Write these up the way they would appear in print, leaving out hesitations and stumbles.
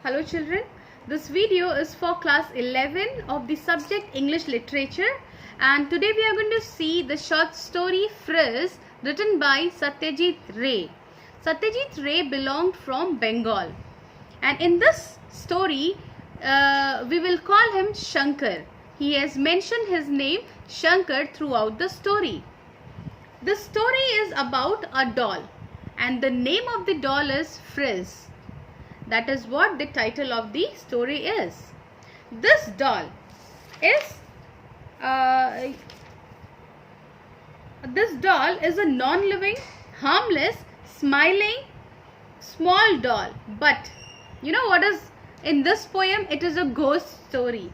Hello children, this video is for class 11 of the subject English Literature, and today we are going to see the short story Frizz written by Satyajit Ray. Satyajit Ray belonged from Bengal, and in this story we will call him Shankar. He has mentioned his name Shankar throughout the story. The story is about a doll, and the name of the doll is Frizz. That is what the title of the story is. This doll is a non-living, harmless, smiling, small doll. But you know what is in this poem? It is a ghost story,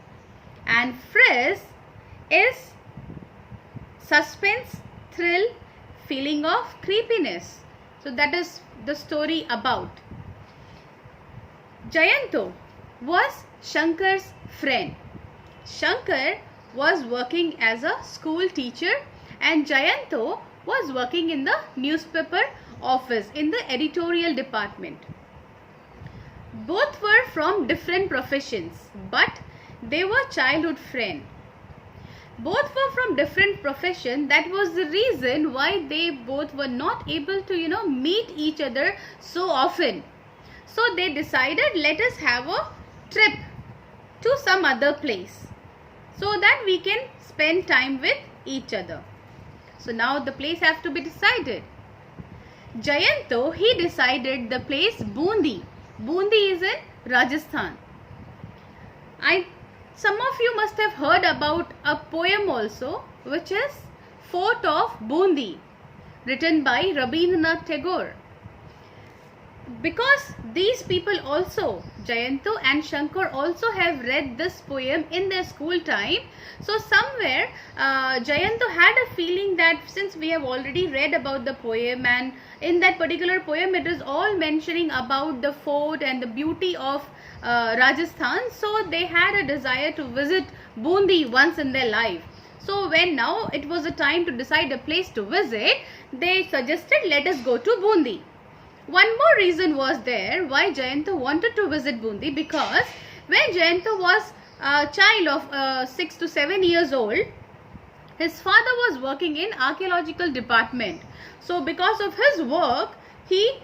and Frizz is suspense, thrill, feeling of creepiness. So that is the story about. Jayanto was Shankar's friend. Shankar was working as a school teacher and Jayanto was working in the newspaper office in the editorial department. Both were from different professions, but they were childhood friends. Both were from different profession. That was the reason why they both were not able to meet each other so often. So they decided, let us have a trip to some other place so that we can spend time with each other. So now the place has to be decided. Jayanto, he decided the place Bundi. Bundi is in Rajasthan. Some of you must have heard about a poem also, which is Fort of Bundi, written by Rabindranath Tagore. Because these people also, Jayanto and Shankar, also have read this poem in their school time. So somewhere Jayanto had a feeling that since we have already read about the poem, and in that particular poem it is all mentioning about the fort and the beauty of Rajasthan, so they had a desire to visit Bundi once in their life. So when now it was a time to decide a place to visit, they suggested, let us go to Bundi. One more reason was there why Jayanto wanted to visit Bundi, because when Jayanto was a child of 6 to 7 years old, his father was working in archaeological department. So because of his work, he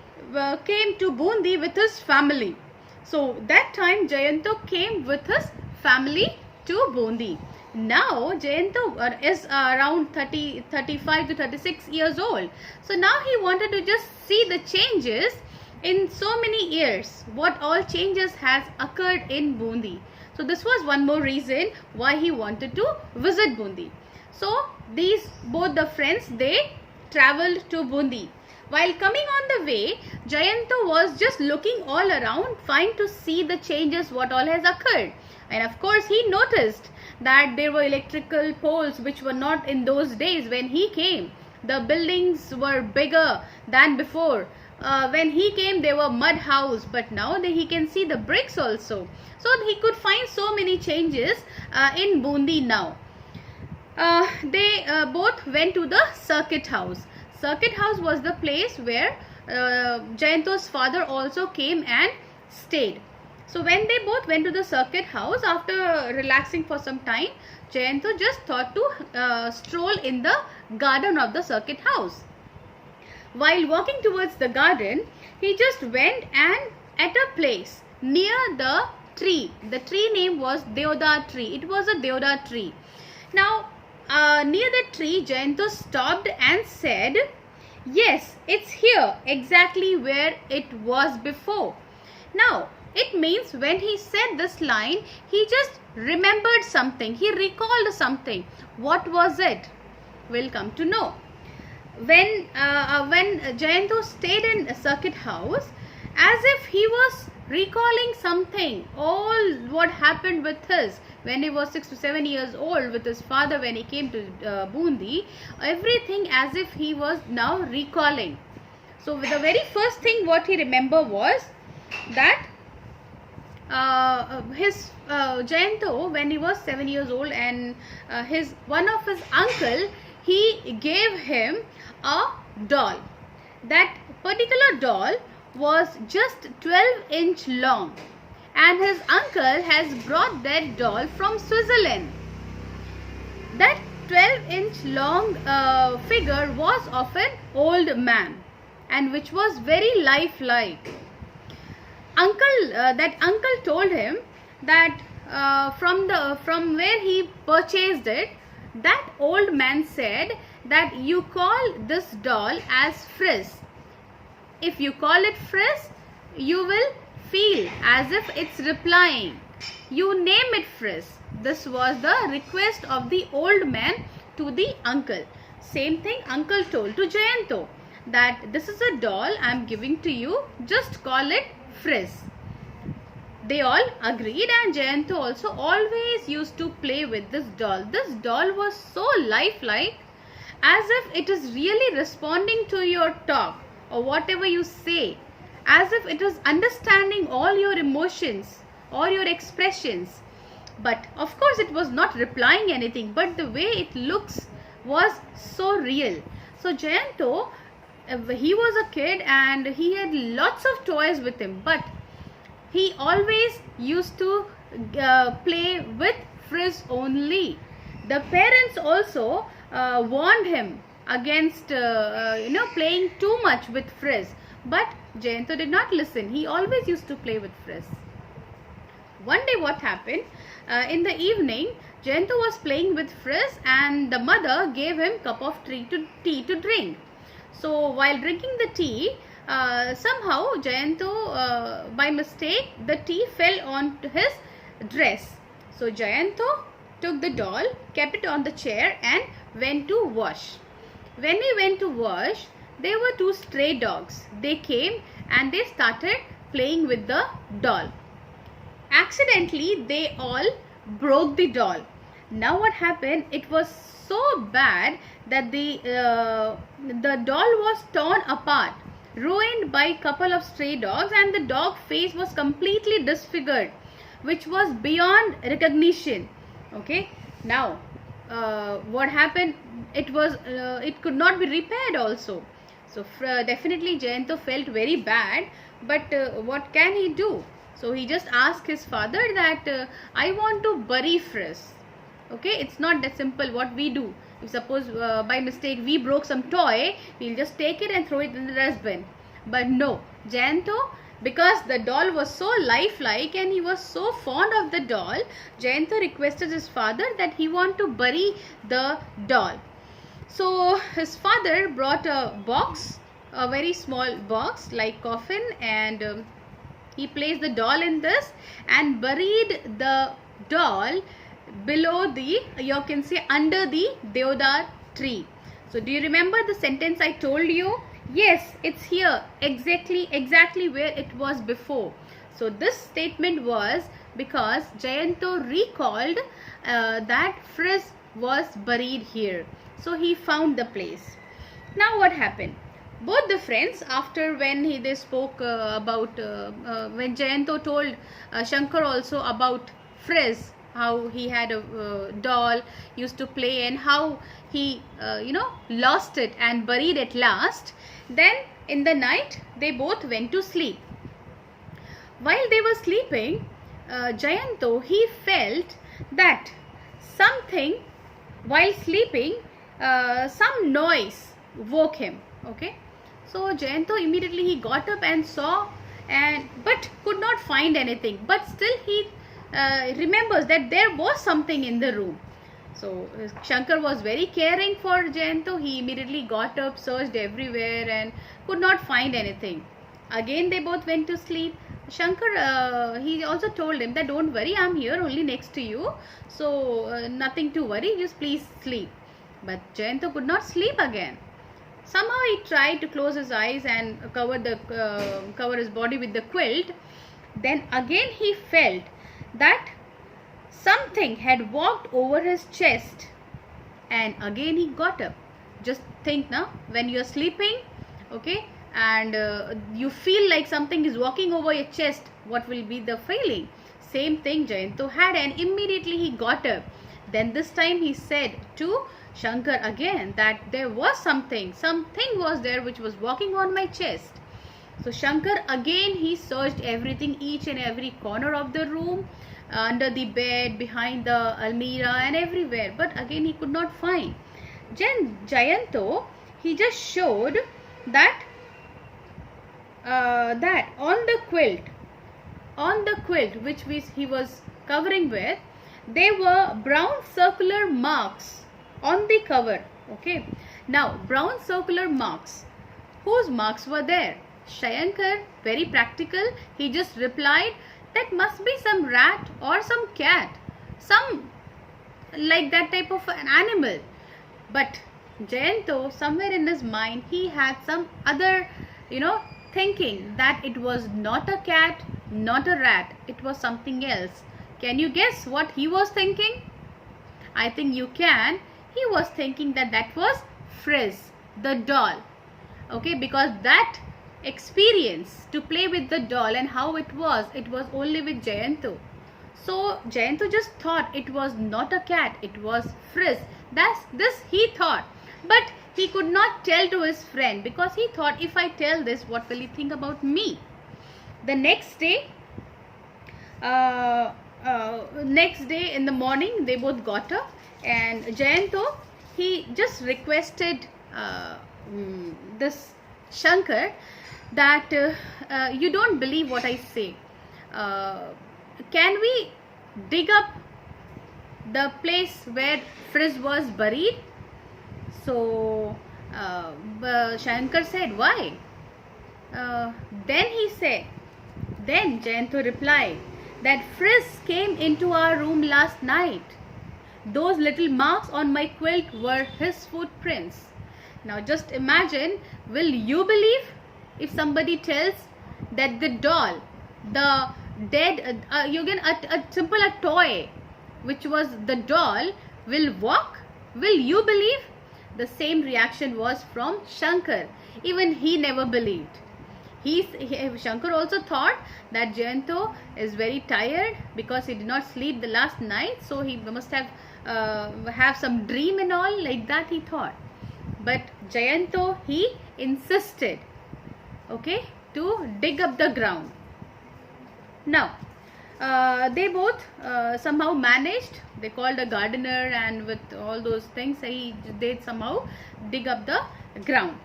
came to Bundi with his family. So that time Jayanto came with his family to Bundi. Now Jayanto is around 35 to 36 years old. So now he wanted to just see the changes in so many years. What all changes has occurred in Bundi. So this was one more reason why he wanted to visit Bundi. So both the friends, they travelled to Bundi. While coming on the way, Jayanto was just looking all around, trying to see the changes, what all has occurred. And of course he noticed that there were electrical poles which were not in those days when he came. The buildings were bigger than before. When he came, there were mud house, but now he can see the bricks also. So he could find so many changes in Bundi now. They both went to the circuit house. Circuit house was the place where Jayanto's father also came and stayed. So when they both went to the circuit house, after relaxing for some time, Jayanto just thought to stroll in the garden of the circuit house. While walking towards the garden, he just went and at a place near the tree. The tree name was Deodar tree. It was a Deodar tree. Now near the tree, Jayanto stopped and said, yes, it's here, exactly where it was before. Now it means when he said this line, he just remembered something. He recalled something. What was it? We'll come to know. When Jayanto stayed in a circuit house, as if he was recalling something, all what happened with when he was 6 to 7 years old with his father when he came to Bundi, everything as if he was now recalling. So the very first thing what he remembered was that Jayanto, when he was 7 years old, and one of his uncle, he gave him a doll. That particular doll was just 12-inch long, and his uncle has brought that doll from Switzerland. That 12-inch long figure was of an old man, and which was very lifelike. That uncle told him that from where he purchased it, that old man said that you call this doll as Frizz. If you call it Frizz, you will feel as if it's replying. You name it Frizz. This was the request of the old man to the uncle. Same thing uncle told to Jayanto, that this is a doll I am giving to you, just call it Frizz. They all agreed, and Jayanto also always used to play with this doll. This doll was so lifelike, as if it is really responding to your talk or whatever you say, as if it is understanding all your emotions or your expressions. But of course it was not replying anything, but the way it looks was so real. So Jayanto, he was a kid and he had lots of toys with him, but he always used to play with Frizz only. The parents also warned him against playing too much with Frizz, but Jayanto did not listen. He always used to play with Frizz. One day what happened, in the evening, Jayanto was playing with Frizz and the mother gave him cup of tea to drink. So while drinking the tea, somehow Jayanto, by mistake, the tea fell onto his dress. So Jayanto took the doll, kept it on the chair and went to wash. When he went to wash, there were two stray dogs. They came and they started playing with the doll. Accidentally, they all broke the doll. Now what happened? It was so bad that the doll was torn apart, ruined by a couple of stray dogs, and the dog face was completely disfigured, which was beyond recognition. Okay, now what happened? It could not be repaired also. So definitely Jayanto felt very bad, but what can he do? So he just asked his father that I want to bury Frizz. Okay, it's not that simple what we do. If suppose by mistake we broke some toy, we'll just take it and throw it in the dustbin. But no, Jayanto, because the doll was so lifelike and he was so fond of the doll, Jayanto requested his father that he want to bury the doll. So his father brought a box, a very small box like coffin, and he placed the doll in this and buried the doll below the, you can say, under the Deodar tree. So do you remember the sentence I told you? Yes, it's here, exactly where it was before. So this statement was because Jayanto recalled that Frizz was buried here. So he found the place. Now what happened? Both the friends, after when they spoke about when Jayanto told Shankar also about Frizz, how he had a doll, used to play, and how he lost it and buried it last. Then in the night they both went to sleep. While they were sleeping, Jayanto, he felt that something, while sleeping, some noise woke him. Okay, so Jayanto immediately he got up and saw, but could not find anything. But still he remembers that there was something in the room. So Shankar was very caring for Jayanto. He immediately got up, searched everywhere and could not find anything. Again they both went to sleep. Shankar, he also told him that don't worry, I'm here only next to you. So nothing to worry, just please sleep. But Jayanto could not sleep again. Somehow he tried to close his eyes and cover his body with the quilt. Then again he felt that something had walked over his chest, and again he got up. Just think now, when you are sleeping, okay, and you feel like something is walking over your chest, what will be the feeling? Same thing Jayanto had, and immediately he got up. Then this time he said to Shankar again that there was something was there which was walking on my chest. So Shankar again, he searched everything, each and every corner of the room, under the bed, behind the almirah, and everywhere. But again, he could not find. Then Jayanto, he just showed that that on the quilt which he was covering with, there were brown circular marks on the cover. Okay, now brown circular marks. Whose marks were there? Shankar, very practical, he just replied, that must be some rat or some cat, some like that type of an animal. But Jayanto, somewhere in his mind, he had some other, thinking that it was not a cat, not a rat, it was something else. Can you guess what he was thinking? I think you can. He was thinking that that was Frizz, the doll. Okay, because that experience to play with the doll and how it was only with Jayanto. So Jayanto just thought it was not a cat, it was Frizz. This he thought. But he could not tell to his friend, because he thought, if I tell this, what will he think about me? The next day in the morning, they both got up, and Jayanto, he just requested this Shankar that you don't believe what I say. Can we dig up the place where Frizz was buried? So Shankar said, why? Then Jayanto replied that Frizz came into our room last night. Those little marks on my quilt were his footprints. Now just imagine, will you believe if somebody tells that the doll, the dead, a toy, which was the doll, will walk? Will you believe? The same reaction was from Shankar. Even he never believed. Shankar also thought that Jayanto is very tired because he did not sleep the last night, so he must have some dream and all, like that he thought. But Jayanto, he insisted, okay, to dig up the ground. Now they both somehow managed. They called a gardener, and with all those things, they somehow dig up the ground.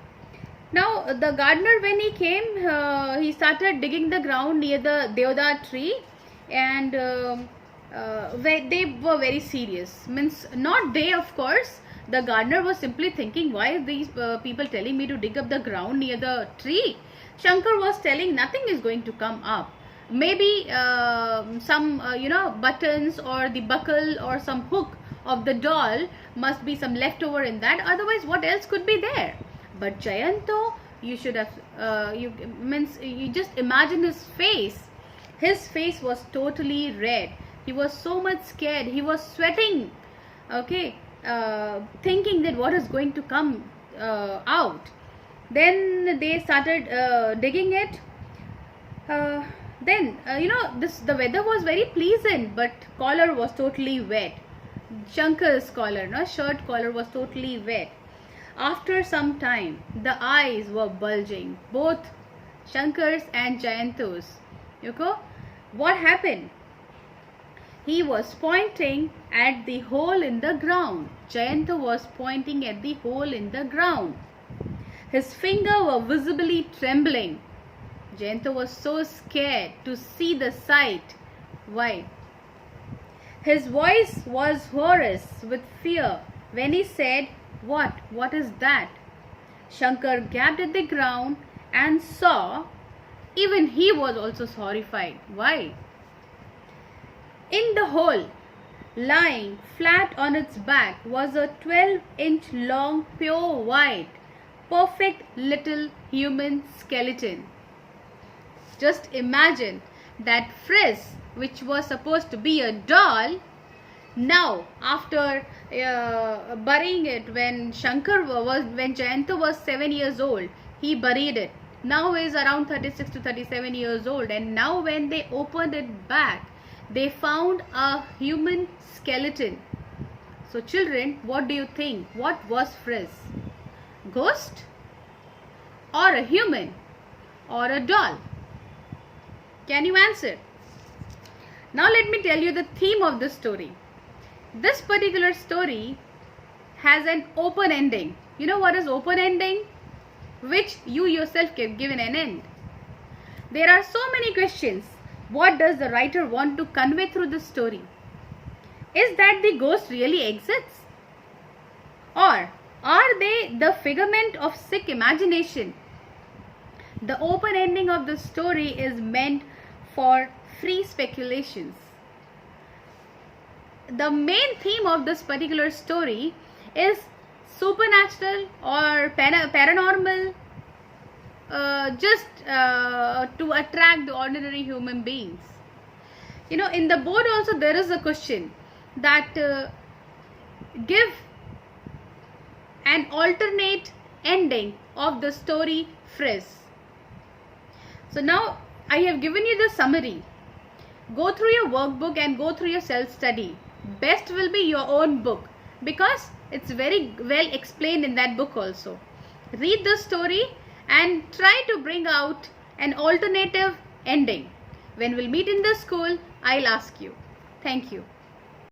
Now the gardener, when he came, he started digging the ground near the Deodar tree, and they were very serious. Means not they, of course. The gardener was simply thinking, why are these people telling me to dig up the ground near the tree? Shankar was telling, nothing is going to come up. Maybe some buttons or the buckle or some hook of the doll must be some leftover in that. Otherwise, what else could be there? But Jayanto, you should have you just imagine his face. His face was totally red. He was so much scared. He was sweating. Okay, thinking that what is going to come out. Then they started digging it. Then the weather was very pleasant, but collar was totally wet. Shankar's collar, shirt collar was totally wet. After some time, the eyes were bulging, both Shankar's and Jayanto's. What happened? He was pointing at the hole in the ground. Jayanto was pointing at the hole in the ground. His fingers were visibly trembling. Jayanto was so scared to see the sight. Why? His voice was hoarse with fear when he said, "What? What is that?" Shankar gaped at the ground and saw. Even he was also horrified. Why? In the hole, lying flat on its back, was a 12-inch long, pure white, perfect little human skeleton. Just imagine that Frizz, which was supposed to be a doll, now after burying it when Jayanto was 7 years old, he buried it. Now he is around 36 to 37 years old, and now when they opened it back, they found a human skeleton. So children, what do you think? What was Frizz? Ghost? Or a human? or a doll? Can you answer? Now let me tell you the theme of the story. This particular story has an open ending. You know what is open ending? Which you yourself can give an end. There are so many questions. What does the writer want to convey through the story? Is that the ghost really exists? Or are they the figment of sick imagination? The open ending of the story is meant for free speculations. The main theme of this particular story is supernatural or paranormal, just to attract the ordinary human beings. You know, in the board also there is a question that give an alternate ending of the story phrase. So now I have given you the summary. Go through your workbook and go through your self-study. Best will be your own book because it's very well explained in that book also. Read the story and try to bring out an alternative ending. When we'll meet in the school, I'll ask you. Thank you.